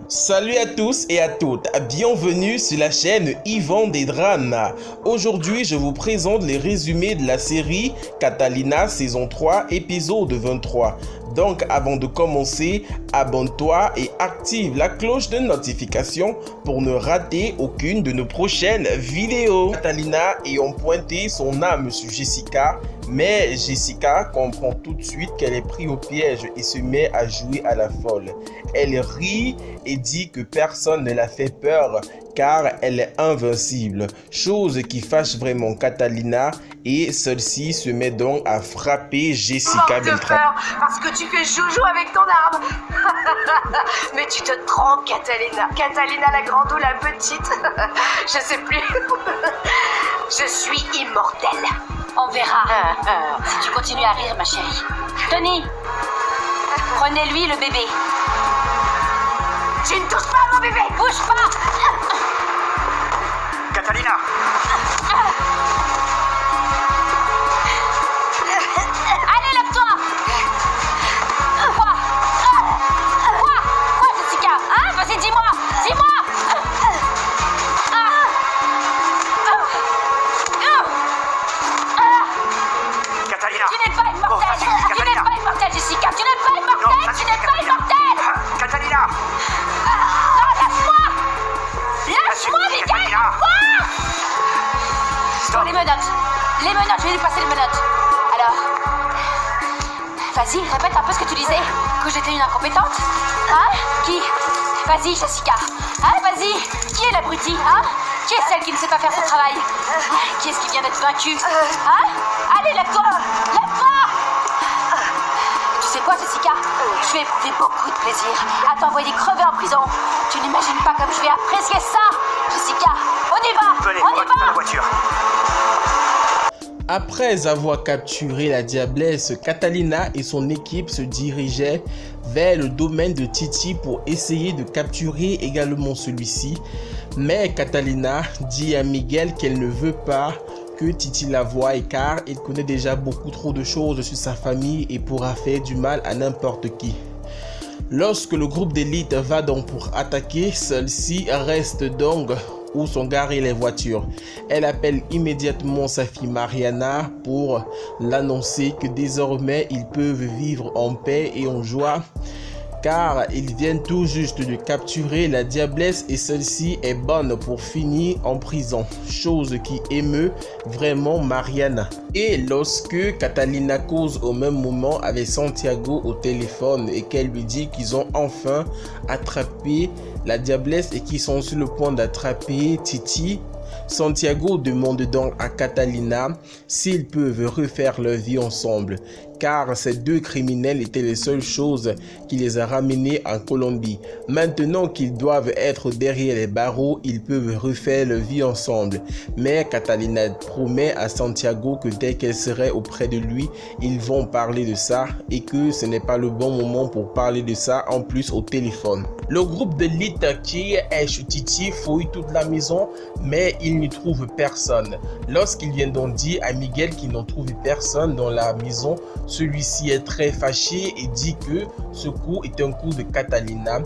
Salut à tous et à toutes, bienvenue sur la chaîne Yvan des Drames. Aujourd'hui, je vous présente les résumés de la série Catalina saison 3, épisode 23. Donc, avant de commencer, abonne-toi et active la cloche de notification pour ne rater aucune de nos prochaines vidéos. Catalina ayant pointé son âme sur Jessica, mais Jessica comprend tout de suite qu'elle est prise au piège et se met à jouer à la folle. Elle rit et dit que personne ne la fait peur car elle est invincible, chose qui fâche vraiment Catalina et celle-ci se met donc à frapper Jessica Beltrame. Parce que tu fais joujou avec ton arme. Mais tu te trompes, Catalina. Catalina la grande ou la petite. Je sais plus. Je suis immortelle. On verra. Si tu continues à rire, ma chérie. Tony, prenez-lui le bébé. Tu ne touches pas à mon bébé. Bouge pas. Catalina! Allez, lève-toi. Quoi, Jessica? Hein? Vas-y, dis-moi. Catalina! Tu n'es pas immortelle. Oh, vas-y, Tu n'es pas immortelle, Jessica. Tu n'es pas immortelle. Non, Tu n'es pas immortelle. Catalina! Non, lâche-moi. Lâche-moi, Miguel. Catalina! Stop! Les menottes, je vais lui passer les menottes. Alors, vas-y, répète un peu ce que tu disais. Que j'étais une incompétente. Hein? Qui? Vas-y, Jessica. Hein, vas-y. Qui est l'abruti, hein? Qui est celle qui ne sait pas faire son travail? Qui est-ce qui vient d'être vaincue? Hein? Allez, lève-toi. Lève-toi. Tu sais quoi, Jessica? Je vais éprouver beaucoup de plaisir à t'envoyer crever en prison. Tu n'imagines pas comme je vais apprécier ça, Jessica. On y va. Venez, On y retourne dans la va. voiture. Après avoir capturé la diablesse, Catalina et son équipe se dirigeaient vers le domaine de Titi pour essayer de capturer également celui-ci. Mais Catalina dit à Miguel qu'elle ne veut pas que Titi la voie car il connaît déjà beaucoup trop de choses sur sa famille et pourra faire du mal à n'importe qui. Lorsque le groupe d'élite va donc pour attaquer, celle-ci reste donc où sont garées les voitures. Elle appelle immédiatement sa fille Mariana pour l'annoncer que désormais ils peuvent vivre en paix et en joie car ils viennent tout juste de capturer la diablesse et celle-ci est bonne pour finir en prison, chose qui émeut vraiment Mariana. Et lorsque Catalina cause au même moment avec Santiago au téléphone et qu'elle lui dit qu'ils ont enfin attrapé la diablesse et qu'ils sont sur le point d'attraper Titi, Santiago demande donc à Catalina s'ils peuvent refaire leur vie ensemble, car ces deux criminels étaient les seules choses qui les a ramenés en Colombie. Maintenant qu'ils doivent être derrière les barreaux, ils peuvent refaire leur vie ensemble. Mais Catalina promet à Santiago que dès qu'elle serait auprès de lui, ils vont parler de ça et que ce n'est pas le bon moment pour parler de ça en plus au téléphone. Le groupe d'élite qui est chez Titi fouille toute la maison, mais ils n'y trouvent personne. Lorsqu'ils viennent donc dire à Miguel qu'ils n'ont trouvé personne dans la maison, celui-ci est très fâché et dit que ce coup est un coup de Catalina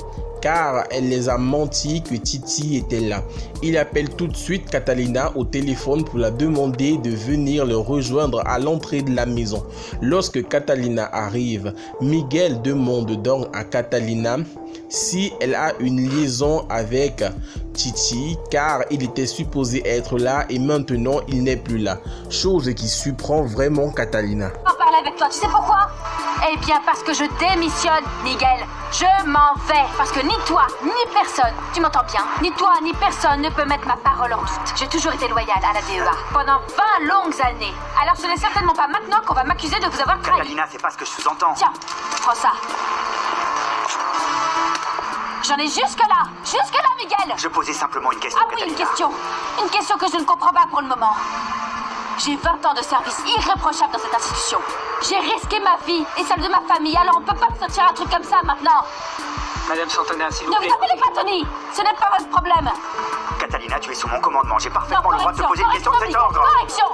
car elle les a menti que Titi était là. Il appelle tout de suite Catalina au téléphone pour la demander de venir le rejoindre à l'entrée de la maison. Lorsque Catalina arrive, Miguel demande donc à Catalina si elle a une liaison avec Titi car il était supposé être là et maintenant il n'est plus là, chose qui surprend vraiment Catalina. Je vais parler avec toi, tu sais pourquoi? Eh bien parce que je démissionne, Miguel. Je m'en vais parce que ni toi, ni personne, tu m'entends bien, ni toi, ni personne ne peut mettre ma parole en doute. J'ai toujours été loyale à la DEA pendant 20 longues années. Alors ce n'est certainement pas maintenant qu'on va m'accuser de vous avoir trahi. Catalina, c'est pas ce que je sous-entends. Tiens, prends ça. J'en ai jusque-là, Miguel. Je posais simplement une question, Ah oui, Catalina. une question que je ne comprends pas pour le moment. J'ai 20 ans de service irréprochable dans cette institution. J'ai risqué ma vie et celle de ma famille, alors on peut pas me sortir un truc comme ça maintenant. Madame Santana, s'il vous Ne plaît. vous appelez pas Tony, ce n'est pas votre problème. Catalina, tu es sous mon commandement. J'ai Non, parfaitement le droit de te poser une question de cet Miguel, ordre. correction.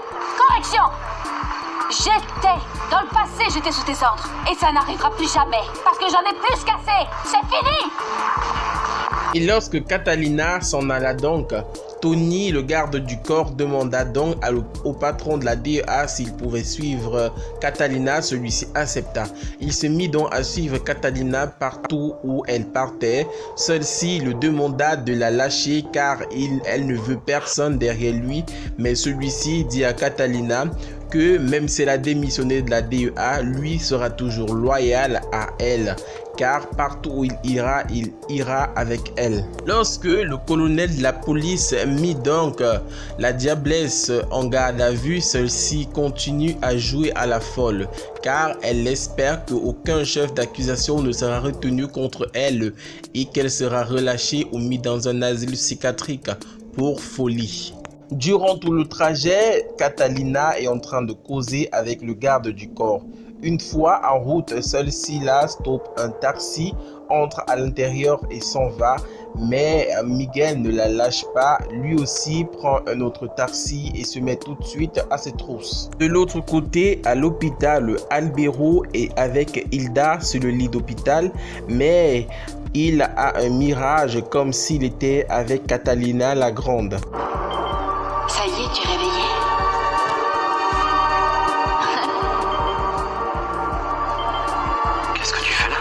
Dans le passé, j'étais sous tes ordres. Et ça n'arrivera plus jamais. Parce que j'en ai plus qu'assez. C'est fini. Et lorsque Catalina s'en alla donc, Tony, le garde du corps, demanda donc au patron de la DEA s'il pouvait suivre Catalina. Celui-ci accepta. Il se mit donc à suivre Catalina partout où elle partait. Celle-ci le demanda de la lâcher car elle ne veut personne derrière lui. Mais celui-ci dit à Catalina que même si elle a démissionné de la DEA, lui sera toujours loyal à elle, car partout où il ira avec elle. Lorsque le colonel de la police mit donc la diablesse en garde à vue, celle-ci continue à jouer à la folle, car elle espère qu'aucun chef d'accusation ne sera retenu contre elle et qu'elle sera relâchée ou mise dans un asile psychiatrique pour folie. Durant tout le trajet, Catalina est en train de causer avec le garde du corps. Une fois en route, celle-ci là stoppe un taxi, entre à l'intérieur et s'en va. Mais Miguel ne la lâche pas, lui aussi prend un autre taxi et se met tout de suite à ses trousses. De l'autre côté, à l'hôpital, Albero est avec Hilda sur le lit d'hôpital, mais il a un mirage comme s'il était avec Catalina la Grande. Ça y est, tu es réveillé? Qu'est-ce que tu fais là?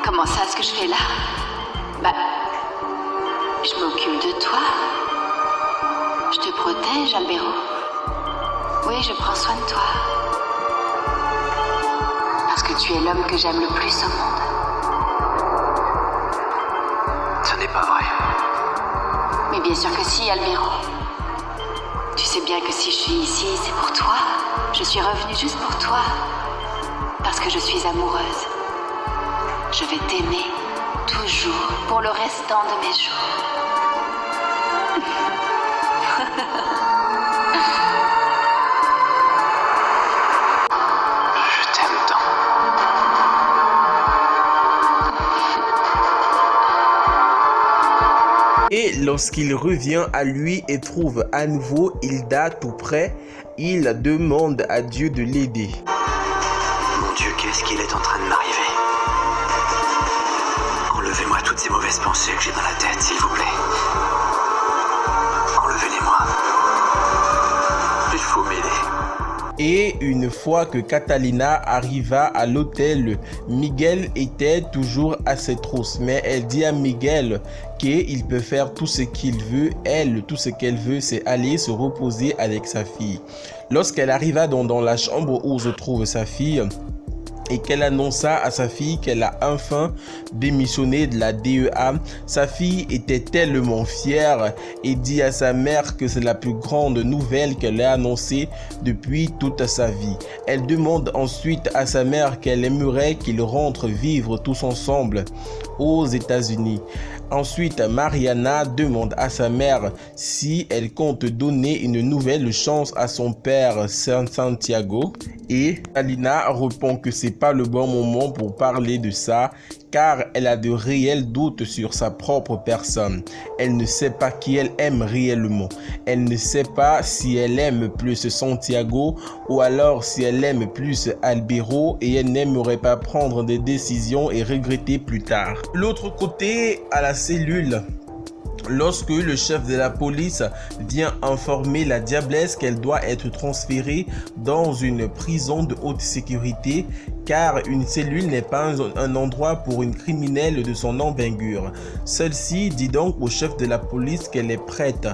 Comment ça, ce que je fais là? Bah, je m'occupe de toi. Je te protège, Albero. Oui, je prends soin de toi. Parce que tu es l'homme que j'aime le plus au monde. Ce n'est pas vrai. Mais bien sûr que si, Albero. Tu sais bien que si je suis ici, c'est pour toi. Je suis revenue juste pour toi. Parce que je suis amoureuse. Je vais t'aimer toujours pour le restant de mes jours. Je t'aime tant. Et lorsqu'il revient à lui et trouve à nouveau Hilda tout près, il demande à Dieu de l'aider. Mon Dieu, qu'est-ce qu'il est en train de m'arriver? Enlevez-moi toutes ces mauvaises pensées que j'ai dans la tête, s'il vous plaît. Enlevez-les-moi. Il faut m'aider. Et une fois que Catalina arriva à l'hôtel, Miguel était toujours à ses trousses. Mais elle dit à Miguel qu'il peut faire tout ce qu'il veut. Elle, tout ce qu'elle veut, c'est aller se reposer avec sa fille. Lorsqu'elle arriva dans la chambre où se trouve sa fille, et qu'elle annonça à sa fille qu'elle a enfin démissionné de la DEA, sa fille était tellement fière et dit à sa mère que c'est la plus grande nouvelle qu'elle ait annoncée depuis toute sa vie. Elle demande ensuite à sa mère qu'elle aimerait qu'ils rentrent vivre tous ensemble aux États-Unis. Ensuite, Mariana demande à sa mère si elle compte donner une nouvelle chance à son père Santiago, et Catalina répond que c'est pas le bon moment pour parler de ça car elle a de réels doutes sur sa propre personne. Elle ne sait pas qui elle aime réellement. Elle ne sait pas si elle aime plus Santiago ou alors si elle aime plus Albero, et elle n'aimerait pas prendre des décisions et regretter plus tard. De l'autre côté, à la cellule, lorsque le chef de la police vient informer la diablesse qu'elle doit être transférée dans une prison de haute sécurité car une cellule n'est pas un endroit pour une criminelle de son envergure. Celle-ci dit donc au chef de la police qu'elle est prête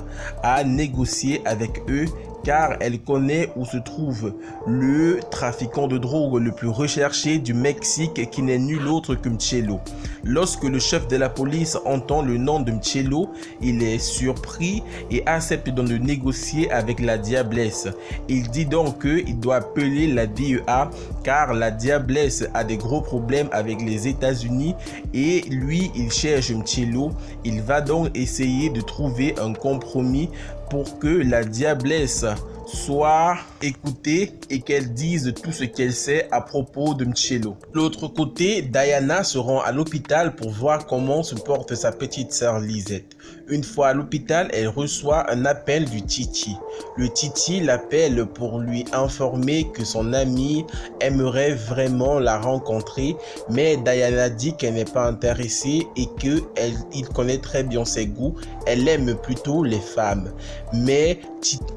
à négocier avec eux car elle connaît où se trouve le trafiquant de drogue le plus recherché du Mexique qui n'est nul autre que Mchelo. Lorsque le chef de la police entend le nom de Mchelo, il est surpris et accepte donc de négocier avec la diablesse. Il dit donc qu'il doit appeler la DEA car la diablesse a des gros problèmes avec les États-Unis et lui il cherche Mchelo. Il va donc essayer de trouver un compromis pour que la diablesse soit écoutée et qu'elle dise tout ce qu'elle sait à propos de Mchelo. De l'autre côté, Diana se rend à l'hôpital pour voir comment se porte sa petite sœur Lisette. Une fois à l'hôpital, elle reçoit un appel du Titi. Le Titi l'appelle pour lui informer que son amie aimerait vraiment la rencontrer, mais Diana dit qu'elle n'est pas intéressée et qu'il connaît très bien ses goûts. Elle aime plutôt les femmes. Mais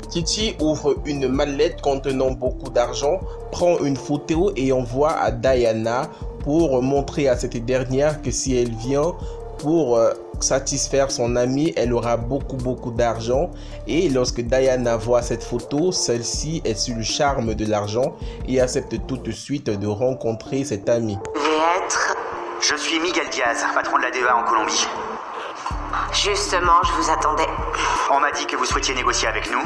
Titi ouvre une mallette contenant beaucoup d'argent, prend une photo et envoie à Diana pour montrer à cette dernière que si elle vient pour satisfaire son ami, elle aura beaucoup d'argent. Et lorsque Diana voit cette photo, celle-ci est sous le charme de l'argent et accepte tout de suite de rencontrer cet ami. Je suis Miguel Diaz, patron de la DEA en Colombie. Justement, je vous attendais. On m'a dit que vous souhaitiez négocier avec nous.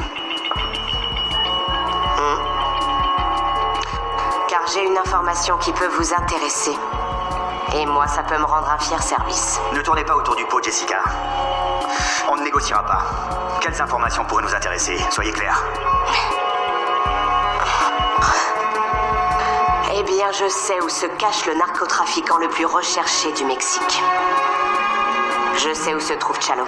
Car j'ai une information qui peut vous intéresser. Et moi, ça peut me rendre un fier service. Ne tournez pas autour du pot, Jessica. On ne négociera pas. Quelles informations pourraient nous intéresser? Soyez clairs. Eh bien, je sais où se cache le narcotrafiquant le plus recherché du Mexique. Je sais où se trouve Chalo.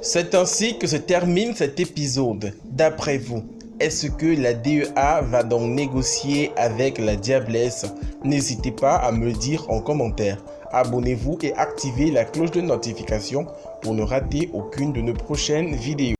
C'est ainsi que se termine cet épisode. D'après vous, est-ce que la DEA va donc négocier avec la Diablesse? N'hésitez pas à me le dire en commentaire. Abonnez-vous et activez la cloche de notification pour ne rater aucune de nos prochaines vidéos.